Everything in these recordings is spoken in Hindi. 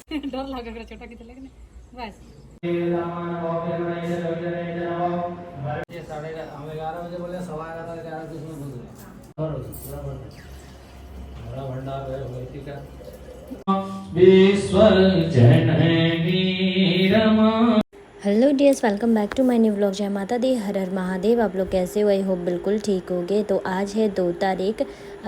डर लगा कर छोटा कितना लगने बस ये 11:30 बजे बोले 11:15 कुछ में बोल रहे बड़ा भंडार है भक्ति का विश्वजननी Rama. Hello dears, welcome back to my new vlog. जय माता दी, हर हर महादेव। आप लोग कैसे हो? आई होप बिल्कुल ठीक होगे। तो आज है 2 तारीख,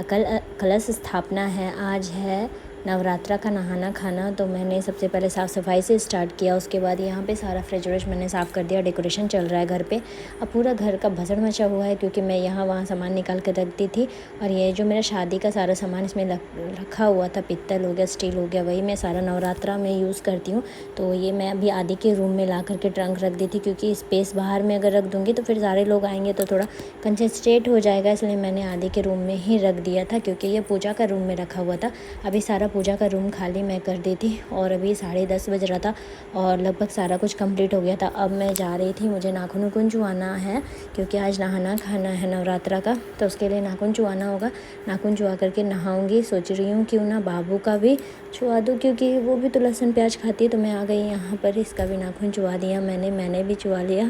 कलश स्थापना है। आज है नवरात्रा का नहाना खाना। तो मैंने सबसे पहले साफ़ सफाई से स्टार्ट किया। उसके बाद यहाँ पे सारा फ्रिज व्रिज मैंने साफ़ कर दिया। डेकोरेशन चल रहा है घर पे। अब पूरा घर का भसड़ मचा हुआ है क्योंकि मैं यहाँ वहाँ सामान निकाल कर रख दी थी। और ये जो मेरा शादी का सारा सामान इसमें रखा हुआ था, पित्तल हो गया, स्टील हो गया, वही मैं सारा नवरात्रा में यूज़ करती हूँ। तो ये मैं अभी आदि के रूम में ला करके ट्रंक रख दी थी क्योंकि स्पेस बाहर में अगर रख दूँगी तो फिर सारे लोग आएंगे तो थोड़ा कंजस्टेड हो जाएगा, इसलिए मैंने आदि के रूम में ही रख दिया था क्योंकि ये पूजा का रूम में रखा हुआ था। अभी सारा पूजा का रूम खाली मैं कर दी थी और अभी 10:30 बज रहा था और लगभग सारा कुछ कंप्लीट हो गया था। अब मैं जा रही थी, मुझे नाखून उखून चुवाना है क्योंकि आज नहाना खाना है नवरात्रा का, तो उसके लिए नाखून चुवाना होगा। नाखून चुवा करके नहाऊंगी। सोच रही हूँ क्यों ना बाबू का भी चुवा दूँ क्योंकि वो भी तो लहसुन प्याज खाती है। तो मैं आ गई यहाँ पर, इसका भी नाखून चुवा दिया मैंने भी चुवा लिया।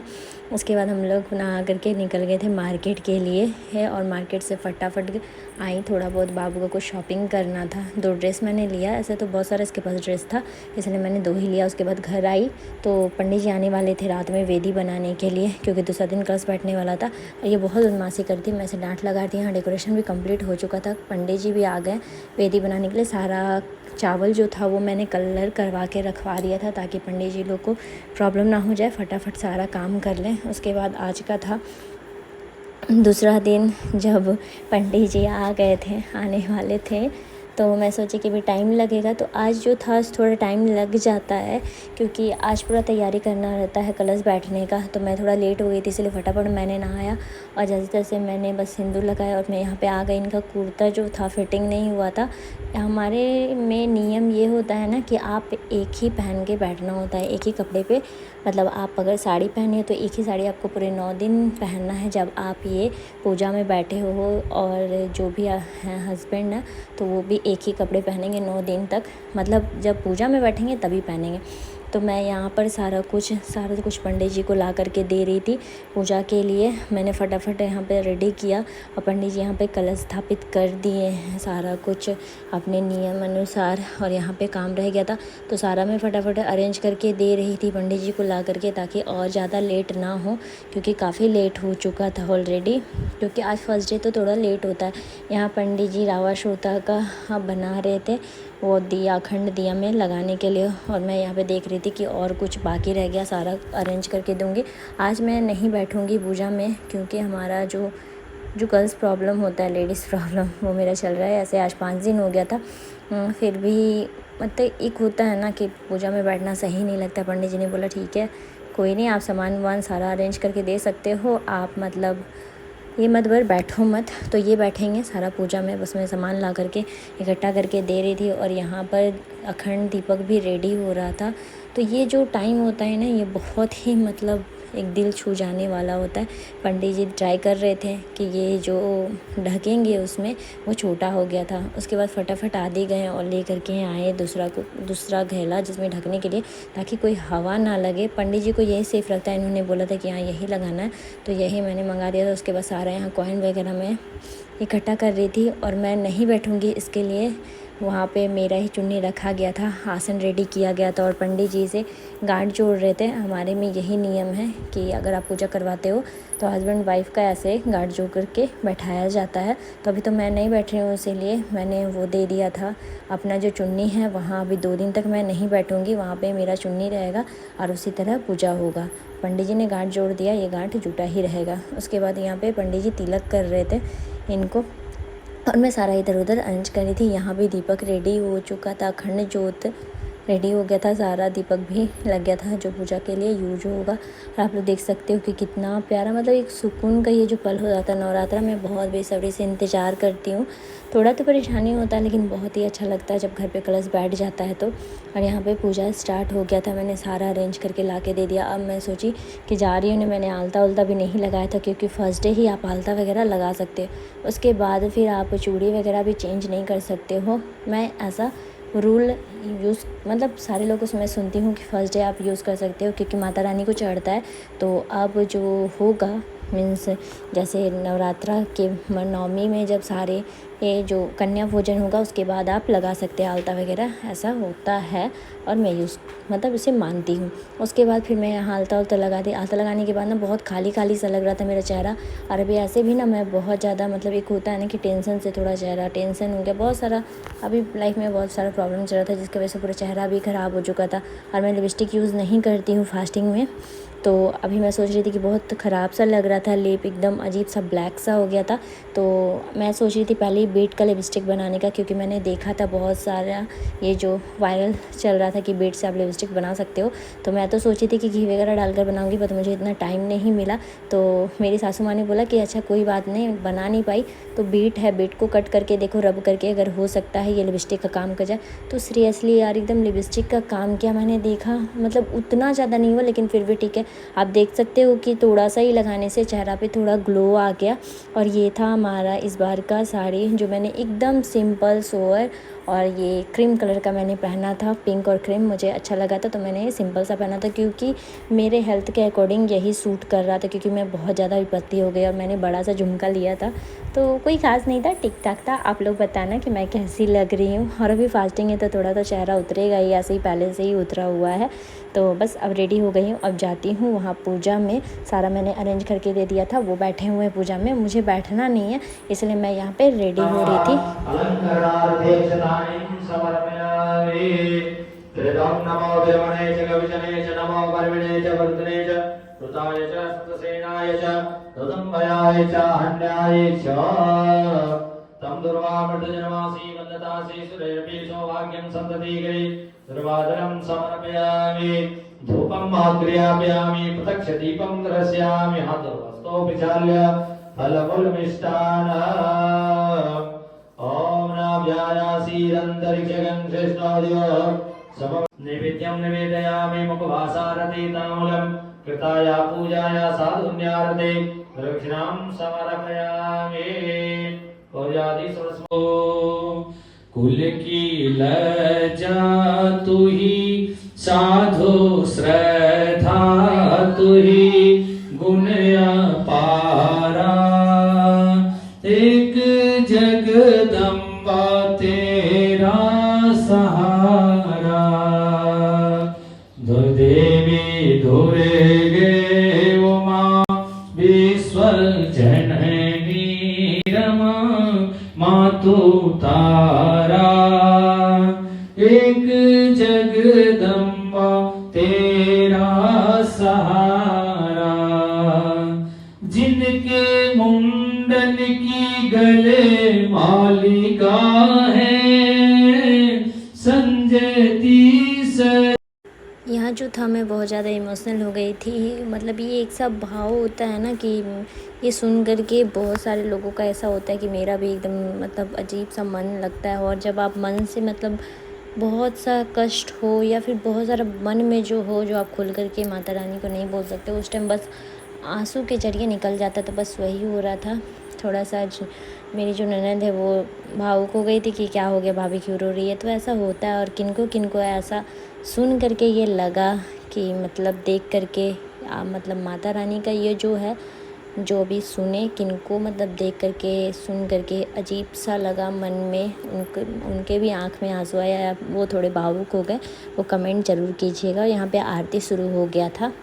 उसके बाद हम लोग नहा करके निकल गए थे मार्केट के लिए है और मार्केट से फटाफट आई। थोड़ा बहुत बाबू को कुछ शॉपिंग करना था। 2 ड्रेस मैंने लिया, ऐसे तो बहुत सारा इसके पास ड्रेस था इसलिए मैंने 2 ही लिया। उसके बाद घर आई तो पंडित जी आने वाले थे रात में वेदी बनाने के लिए क्योंकि दूसरा दिन कलश बैठने वाला था। और ये बहुत बदमाशी करती, मैं इसे डांट लगा दी। यहाँ डेकोरेशन भी कंप्लीट हो चुका था, पंडित जी भी आ गए वेदी बनाने के लिए। सारा चावल जो था वो मैंने कलर करवा के रखवा दिया था ताकि पंडित जी लोग को प्रॉब्लम ना हो जाए, फटाफट सारा काम कर लें। उसके बाद आज का था दूसरा दिन, जब पंडित जी आ गए थे, आने वाले थे, तो मैं सोची कि भी टाइम लगेगा। तो आज जो था थोड़ा टाइम लग जाता है क्योंकि आज पूरा तैयारी करना रहता है कलश बैठने का। तो मैं थोड़ा लेट हो गई थी इसलिए फटाफट मैंने नहाया और जैसे जैसे मैंने बस सिंदूर लगाया और मैं यहाँ पे आ गई। इनका कुर्ता जो था फिटिंग नहीं हुआ था। हमारे में नियम ये होता है ना कि आप एक ही पहन के बैठना होता है, एक ही कपड़े पे। मतलब आप अगर साड़ी पहनी है तो एक ही साड़ी आपको पूरे 9 दिन पहनना है जब आप ये पूजा में बैठे हो। और जो भी हैं हस्बैंड ना, तो वो भी एक ही कपड़े पहनेंगे 9 दिन तक, मतलब जब पूजा में बैठेंगे तभी पहनेंगे। तो मैं यहाँ पर सारा कुछ पंडित जी को ला करके दे रही थी पूजा के लिए। मैंने फटाफट यहाँ पे रेडी किया और पंडित जी यहाँ पे कलश स्थापित कर दिए हैं सारा कुछ अपने नियम अनुसार। और यहाँ पे काम रह गया था तो सारा मैं फटाफट अरेंज करके दे रही थी पंडित जी को ला करके ताकि और ज़्यादा लेट ना हो क्योंकि काफ़ी लेट हो चुका था ऑलरेडी। क्योंकि आज फर्स्ट डे तो थोड़ा लेट होता है। यहाँ पंडित जी रावा श्रोता का बना रहे थे वो दिया, अखंड दिया में लगाने के लिए। और मैं यहाँ पे देख रही थी कि और कुछ बाकी रह गया, सारा अरेंज करके दूँगी। आज मैं नहीं बैठूँगी पूजा में क्योंकि हमारा जो गर्ल्स प्रॉब्लम होता है, लेडीज़ प्रॉब्लम, वो मेरा चल रहा है। ऐसे आज 5 दिन हो गया था, फिर भी मतलब एक होता है ना कि पूजा में बैठना सही नहीं लगता। पंडित जी ने बोला ठीक है कोई नहीं, आप सामान वामान सारा अरेंज करके दे सकते हो, आप मतलब ये मत बैठो मत। तो ये बैठेंगे सारा पूजा में, बस मैं सामान ला करके इकट्ठा करके दे रही थी। और यहाँ पर अखंड दीपक भी रेडी हो रहा था। तो ये जो टाइम होता है ना, ये बहुत ही मतलब एक दिल छू जाने वाला होता है। पंडित जी ट्राई कर रहे थे कि ये जो ढकेंगे उसमें वो छोटा हो गया था। उसके बाद फटाफट आदि गए और ले करके आए दूसरा घेला जिसमें ढकने के लिए ताकि कोई हवा ना लगे। पंडित जी को यही सेफ़ लगता है, इन्होंने बोला था कि हाँ यही लगाना है, तो यही मैंने मंगा दिया था। उसके बाद सारा यहाँ कॉइन वगैरह मैं इकट्ठा कर रही थी और मैं नहीं बैठूँगी इसके लिए वहाँ पे मेरा ही चुन्नी रखा गया था, आसन रेडी किया गया था और पंडित जी से गांठ जोड़ रहे थे। हमारे में यही नियम है कि अगर आप पूजा करवाते हो तो हस्बैंड वाइफ का ऐसे गांठ जोड़ करके बैठाया जाता है। तो अभी तो मैं नहीं बैठ रही हूँ, इसीलिए मैंने वो दे दिया था अपना जो चुन्नी है। वहाँ अभी 2 दिन तक मैं नहीं बैठूँगी, वहाँ पर मेरा चुन्नी रहेगा और उसी तरह पूजा होगा। पंडित जी ने गांठ जोड़ दिया, ये गांठ जुटा ही रहेगा। उसके बाद यहाँ पर पंडित जी तिलक कर रहे थे इनको और मैं सारा इधर उधर अरेंज कर रही थी। यहाँ भी दीपक रेडी हो चुका था, अखंड ज्योत रेडी हो गया था, सारा दीपक भी लग गया था जो पूजा के लिए यूज होगा। और आप लोग देख सकते हो कि कितना प्यारा, मतलब एक सुकून का ये जो पल हो जाता है नवरात्रा में, बहुत बेसब्री से इंतज़ार करती हूँ। थोड़ा तो परेशानी होता है लेकिन बहुत ही अच्छा लगता है जब घर पे कलश बैठ जाता है तो। और यहाँ पे पूजा स्टार्ट हो गया था, मैंने सारा अरेंज करके ला के दे दिया। अब मैं सोची कि जा रही हूँ, मैंने आलता उलता भी नहीं लगाया था क्योंकि फर्स्ट डे ही आप आलता वगैरह लगा सकते हो, उसके बाद फिर आप चूड़ी वगैरह भी चेंज नहीं कर सकते हो। मैं ऐसा रूल यूज़ मतलब सारे लोगों से मैं सुनती हूँ कि फर्स्ट डे आप यूज़ कर सकते हो क्योंकि माता रानी को चढ़ता है। तो अब जो होगा मीन्स जैसे नवरात्रा के नवमी में जब सारे ये जो कन्या भोजन होगा उसके बाद आप लगा सकते हैं आलता वगैरह, ऐसा होता है और मैं मतलब इसे मानती हूँ। उसके बाद फिर मैं यहाँ आलता उलता लगा दी। आलता लगाने के बाद ना बहुत खाली खाली सा लग रहा था मेरा चेहरा। और अभी ऐसे भी ना मैं बहुत ज़्यादा मतलब एक होता है ना कि टेंशन से थोड़ा चेहरा टेंशन हो गया, बहुत सारा अभी लाइफ में बहुत सारा प्रॉब्लम चल रहा था जिसकी वजह से पूरा चेहरा भी ख़राब हो चुका था। और मैं लिपस्टिक यूज़ नहीं करती हूँ फास्टिंग में, तो अभी मैं सोच रही थी कि बहुत ख़राब सा लग रहा था, लिप एकदम अजीब सा ब्लैक सा हो गया था। तो मैं सोच रही थी पहले ही बीट का लिपस्टिक बनाने का, क्योंकि मैंने देखा था बहुत सारा ये जो वायरल चल रहा था कि बीट से आप लिपस्टिक बना सकते हो। तो मैं तो सोची थी कि घी वगैरह डालकर बनाऊंगी, बट मुझे इतना टाइम नहीं मिला। तो मेरी सासू माँ ने बोला कि अच्छा कोई बात नहीं, बना नहीं पाई तो बीट है, बीट को कट करके देखो, रब करके अगर हो सकता है ये लिपस्टिक का काम कर जाए। तो सीरियसली यार एकदम लिपस्टिक का काम किया मैंने, देखा मतलब उतना ज़्यादा नहीं हुआ लेकिन फिर भी ठीक है। आप देख सकते हो कि थोड़ा सा ही लगाने से चेहरा पे थोड़ा ग्लो आ गया। और ये था हमारा इस बार का साड़ी जो मैंने एकदम सिंपल सोवर, और ये क्रीम कलर का मैंने पहना था, पिंक और क्रीम मुझे अच्छा लगा था तो मैंने सिंपल सा पहना था क्योंकि मेरे हेल्थ के अकॉर्डिंग यही सूट कर रहा था, क्योंकि मैं बहुत ज़्यादा विपत्ति हो गई और मैंने बड़ा सा झुमका लिया था तो कोई ख़ास नहीं था, ठीक ठाक था। आप लोग बताना कि मैं कैसी लग रही हूँ। और अभी फास्टिंग है तो थोड़ा तो चेहरा उतरेगा ही, ऐसे ही पहले से ही उतरा हुआ है। तो बस अब रेडी हो गई हूँ, अब जाती हूँ वहाँ पूजा में। सारा मैंने अरेंज करके दे दिया था, वो बैठे हुए हैं पूजा में, मुझे बैठना नहीं है इसलिए मैं यहाँ पे रेडी हो रही थी। नमो देवने च कविजने च नमो कर्मिणे च वर्धने च कृताय च सतसेनाय च तदम्भयाय च हन्याय च तम दुर्वामृतजनमासी वन्दतासि सुरेरपि सौभाग्यं सन्ततिगे सर्वादरं समर्पयामि धूपं आग्रयामि प्रत्यक्षदीपं दर्शयामि हातोहस्तो विचाल्य फलफुलमिष्टान् ॐ नाभ्यायासीरन्तरिक्षगं कृष्णोदयो नैवेद्यं निवेदयामि मुखभासारति ताम्बूलं कृताया पूजाया साधुन्यारते दक्षिणां समर्पयामि। पूजादि सरस्वो कुल की लज्जा तू ही, साधु श्रद्धा तू ही, गुण अपारा एक जगदम्बा तेरा सहारा। देवी दुर्गे उमा विश्वजननी रमा मातु तारा एक जगदम्बा तेरा सहारा। जिनके मुंडन की गले मालिका है संजयती से। यहाँ जो था मैं बहुत ज़्यादा इमोशनल हो गई थी। मतलब ये एक सा भाव होता है ना कि ये सुन कर के बहुत सारे लोगों का ऐसा होता है कि मेरा भी एकदम मतलब अजीब सा मन लगता है। और जब आप मन से मतलब बहुत सा कष्ट हो या फिर बहुत सारा मन में जो हो, जो आप खुल कर के माता रानी को नहीं बोल सकते, उस टाइम बस आंसू के जरिए निकल जाता। तो बस वही हो रहा था। थोड़ा सा मेरी जो ननद है वो भावुक हो गई थी कि क्या हो गया, भाभी क्यों रो रही है। तो ऐसा होता है। और किनको ऐसा सुन करके ये लगा कि मतलब देख करके मतलब माता रानी का ये जो है, जो भी सुने किनको मतलब देख करके सुन करके अजीब सा लगा मन में। उनके भी आँख में आंसू आया या वो थोड़े भावुक हो गए, वो कमेंट ज़रूर कीजिएगा। यहाँ पे आरती शुरू हो गया था।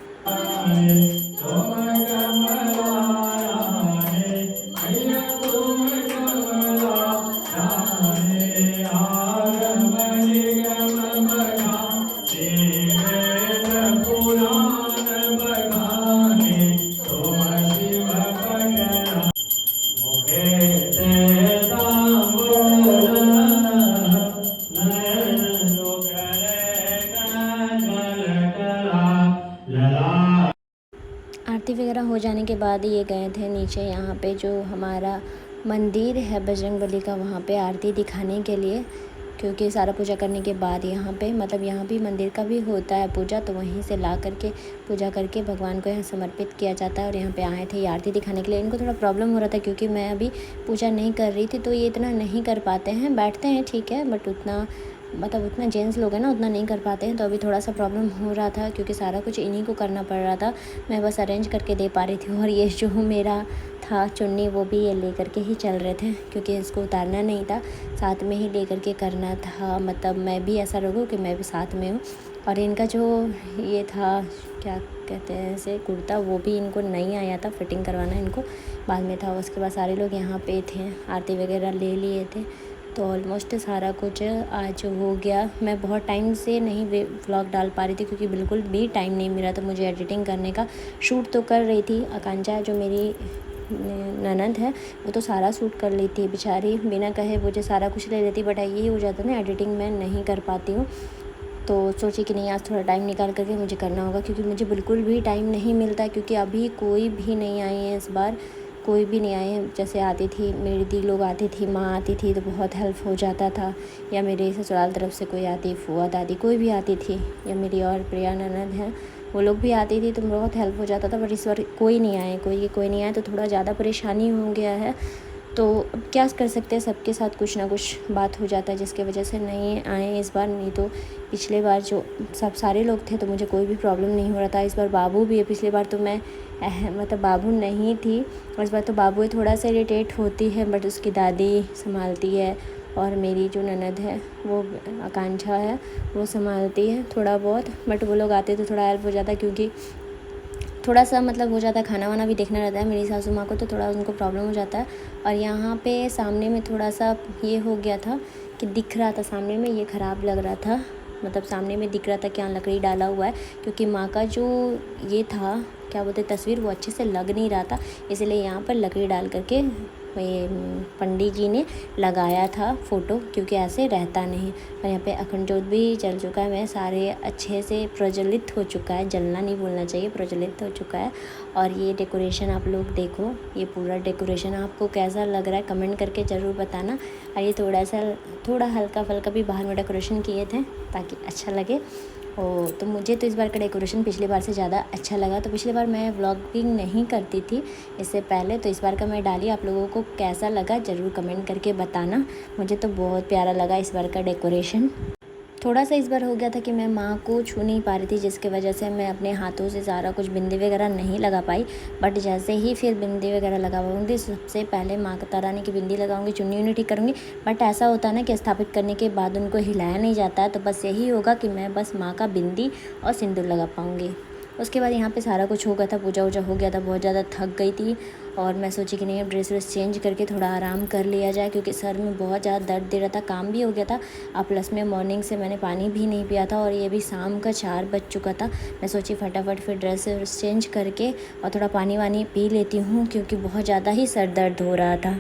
आरती वगैरह हो जाने के बाद ये गए थे नीचे, यहाँ पे जो हमारा मंदिर है बजरंगबली का, वहाँ पे आरती दिखाने के लिए। क्योंकि सारा पूजा करने के बाद यहाँ पे मतलब यहाँ भी मंदिर का भी होता है पूजा, तो वहीं से ला करके पूजा करके भगवान को यहाँ समर्पित किया जाता है। और यहाँ पे आए थे ये आरती दिखाने के लिए। इनको थोड़ा प्रॉब्लम हो रहा था क्योंकि मैं अभी पूजा नहीं कर रही थी, तो ये इतना नहीं कर पाते हैं, बैठते हैं ठीक है, बट उतना मतलब उतना जेंट्स लोग हैं ना उतना नहीं कर पाते हैं, तो अभी थोड़ा सा प्रॉब्लम हो रहा था क्योंकि सारा कुछ इन्हीं को करना पड़ रहा था। मैं बस अरेंज करके दे पा रही थी। और ये जो मेरा था चुन्नी वो भी ये ले करके ही चल रहे थे क्योंकि इसको उतारना नहीं था, साथ में ही ले करके करना था। मतलब मैं भी ऐसा लगूँ कि मैं भी साथ में हूँ। और इनका जो ये था क्या कहते हैं इसे कुर्ता, वो भी इनको नहीं आया था फिटिंग करवाना, इनको बाद में था। उसके बाद सारे लोग यहाँ पे थे, आरती वगैरह ले लिए थे, तो ऑलमोस्ट सारा कुछ आज हो गया। मैं बहुत टाइम से नहीं व्लॉग डाल पा रही थी क्योंकि बिल्कुल भी टाइम नहीं मिला था मुझे एडिटिंग करने का। शूट तो कर रही थी, आकांक्षा जो मेरी ननद है वो तो सारा शूट कर ली थी बेचारी, बिना कहे मुझे सारा कुछ ले लेती, बट यही हो जाता ना एडिटिंग मैं नहीं कर पाती हूँ। तो सोची कि नहीं आज थोड़ा टाइम निकाल करके मुझे करना होगा क्योंकि मुझे बिल्कुल भी टाइम नहीं मिलता, क्योंकि अभी कोई भी नहीं आए हैं इस बार, कोई भी नहीं आए हैं। जैसे आती थी मेरी दी लोग आती थी, माँ आती थी तो बहुत हेल्प हो जाता था, या मेरे ससुराल तरफ से कोई आती, फुआ दादी कोई भी आती थी, या मेरी और प्रिया ननद हैं वो लोग भी आती थी तो बहुत हेल्प हो जाता था। बट इस बार कोई नहीं आए, कोई नहीं आए तो थोड़ा ज़्यादा परेशानी हो गया है। तो अब क्या कर सकते हैं, सबके साथ कुछ ना कुछ बात हो जाता है जिसकी वजह से नहीं आए इस बार। नहीं तो पिछले बार जो सारे लोग थे तो मुझे कोई भी प्रॉब्लम नहीं हो रहा था। इस बार बाबू भी है, पिछली बार तो मैं मतलब बाबू नहीं थी, इस बार तो बाबू थोड़ा सा इरिटेट होती है बट उसकी दादी संभालती है, और मेरी जो ननद है वो आकांक्षा है वो संभालती है थोड़ा बहुत। बट वो लोग आते तो थोड़ा हेल्प हो जाता क्योंकि थोड़ा सा मतलब हो जाता है, खाना वाना भी देखना रहता है मेरी सासू माँ को, तो थोड़ा उनको प्रॉब्लम हो जाता है। और यहाँ पे सामने में थोड़ा सा ये हो गया था कि दिख रहा था सामने में, ये ख़राब लग रहा था, मतलब सामने में दिख रहा था कि यहाँ लकड़ी डाला हुआ है, क्योंकि माँ का जो ये था क्या बोलते तस्वीर वो अच्छे से लग नहीं रहा था, इसलिए यहाँ पर लकड़ी डाल करके ये पंडित जी ने लगाया था फ़ोटो, क्योंकि ऐसे रहता नहीं। और यहाँ पे अखंड ज्योत भी जल चुका है, मैं सारे अच्छे से प्रज्वलित हो चुका है, जलना नहीं बोलना चाहिए, प्रज्वलित हो चुका है। और ये डेकोरेशन आप लोग देखो, ये पूरा डेकोरेशन आपको कैसा लग रहा है कमेंट करके ज़रूर बताना। और ये थोड़ा हल्का फुल्का भी बाहर में डेकोरेशन किए थे ताकि अच्छा लगे। तो मुझे तो इस बार का डेकोरेशन पिछली बार से ज़्यादा अच्छा लगा। तो पिछली बार मैं व्लॉगिंग नहीं करती थी इससे पहले, तो इस बार का मैं डाली, आप लोगों को कैसा लगा ज़रूर कमेंट करके बताना। मुझे तो बहुत प्यारा लगा इस बार का डेकोरेशन। थोड़ा सा इस बार हो गया था कि मैं माँ को छू नहीं पा रही थी, जिसकी वजह से मैं अपने हाथों से सारा कुछ बिंदी वगैरह नहीं लगा पाई। बट जैसे ही फिर बिंदी वगैरह लगाऊंगी, सबसे पहले माँ का रानी की बिंदी लगाऊंगी, चुन्नी उन्नी ठीक करूँगी। बट ऐसा होता है ना कि स्थापित करने के बाद उनको हिलाया नहीं जाता है, तो बस यही होगा कि मैं बस माँ का बिंदी और सिंदूर लगा पाऊँगी। उसके बाद यहाँ पे सारा कुछ हो गया था, पूजा वूजा हो गया था, बहुत ज़्यादा थक गई थी और मैं सोची कि नहीं अब ड्रेस व्रेस चेंज करके थोड़ा आराम कर लिया जाए, क्योंकि सर में बहुत ज़्यादा दर्द दे रहा था, काम भी हो गया था और प्लस में मॉर्निंग से मैंने पानी भी नहीं पिया था और ये भी शाम का 4 बज चुका था। मैं सोची फटाफट फिर ड्रेस व्रेस चेंज करके और थोड़ा पानी वानी पी लेती हूँ, क्योंकि बहुत ज़्यादा ही सर दर्द हो रहा था।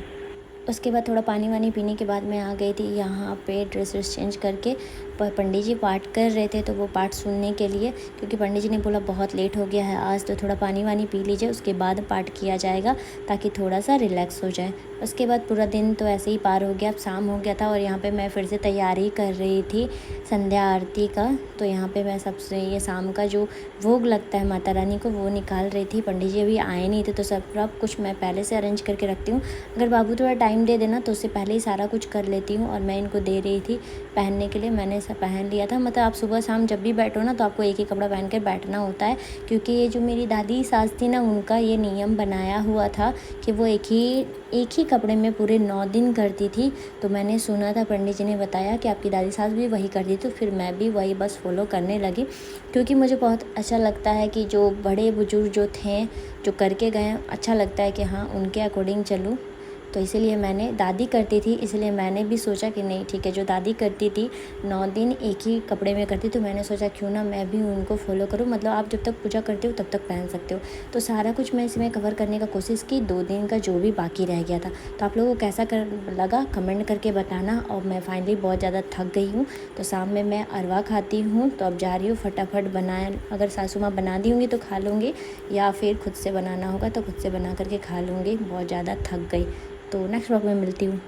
उसके बाद थोड़ा पानी वानी पीने के बाद मैं आ गई थी यहाँ पे ड्रेस व्रेस चेंज करके। पंडित जी पाठ कर रहे थे तो वो पाठ सुनने के लिए, क्योंकि पंडित जी ने बोला बहुत लेट हो गया है आज, तो थोड़ा पानी वानी पी लीजिए, उसके बाद पाठ किया जाएगा ताकि थोड़ा सा रिलैक्स हो जाए। उसके बाद पूरा दिन तो ऐसे ही पार हो गया, अब शाम हो गया था और यहाँ पे मैं फिर से तैयारी कर रही थी संध्या आरती का। तो यहाँ पे मैं सबसे ये शाम का जो भोग लगता है माता रानी को वो निकाल रही थी। पंडित जी अभी आए नहीं थे तो सब कुछ मैं पहले से अरेंज करके रखती हूँ। अगर बाबू थोड़ा टाइम दे देना तो उससे पहले ही सारा कुछ कर लेती हूँ। और मैं इनको दे रही थी पहनने के लिए, मैंने सब पहन लिया था। मतलब आप सुबह शाम जब भी बैठो ना तो आपको एक ही कपड़ा पहन कर बैठना होता है, क्योंकि ये जो मेरी दादी सास थी ना उनका ये नियम बनाया हुआ था कि वो एक ही कपड़े में पूरे 9 दिन करती थी। तो मैंने सुना था, पंडित जी ने बताया कि आपकी दादी सास भी वही करती, तो फिर मैं भी वही बस फॉलो करने लगी, क्योंकि मुझे बहुत अच्छा लगता है कि जो बड़े बुजुर्ग जो थे जो करके गए, अच्छा लगता है कि हाँ उनके अकॉर्डिंग चलूँ। तो इसीलिए मैंने, दादी करती थी इसलिए मैंने भी सोचा कि नहीं ठीक है, जो दादी करती थी 9 दिन एक ही कपड़े में करती, तो मैंने सोचा क्यों ना मैं भी उनको फॉलो करूं। मतलब आप जब तक पूजा करते हो तब तक पहन सकते हो। तो सारा कुछ मैं इसमें कवर करने का कोशिश की, 2 दिन का जो भी बाकी रह गया था। तो आप लोगों को कैसा लगा कमेंट करके बताना। और मैं फाइनली बहुत ज़्यादा थक गई हूँ, तो शाम में मैं अरवा खाती हूँ, तो अब जा रही हूँ फटाफट बनाए, अगर सासू माँ बना दी होंगी तो खा लूँगी, या फिर खुद से बनाना होगा तो खुद से बना करके खा लूँगी। बहुत ज़्यादा थक गई। तो नेक्स्ट व्लॉग में मिलती हूँ।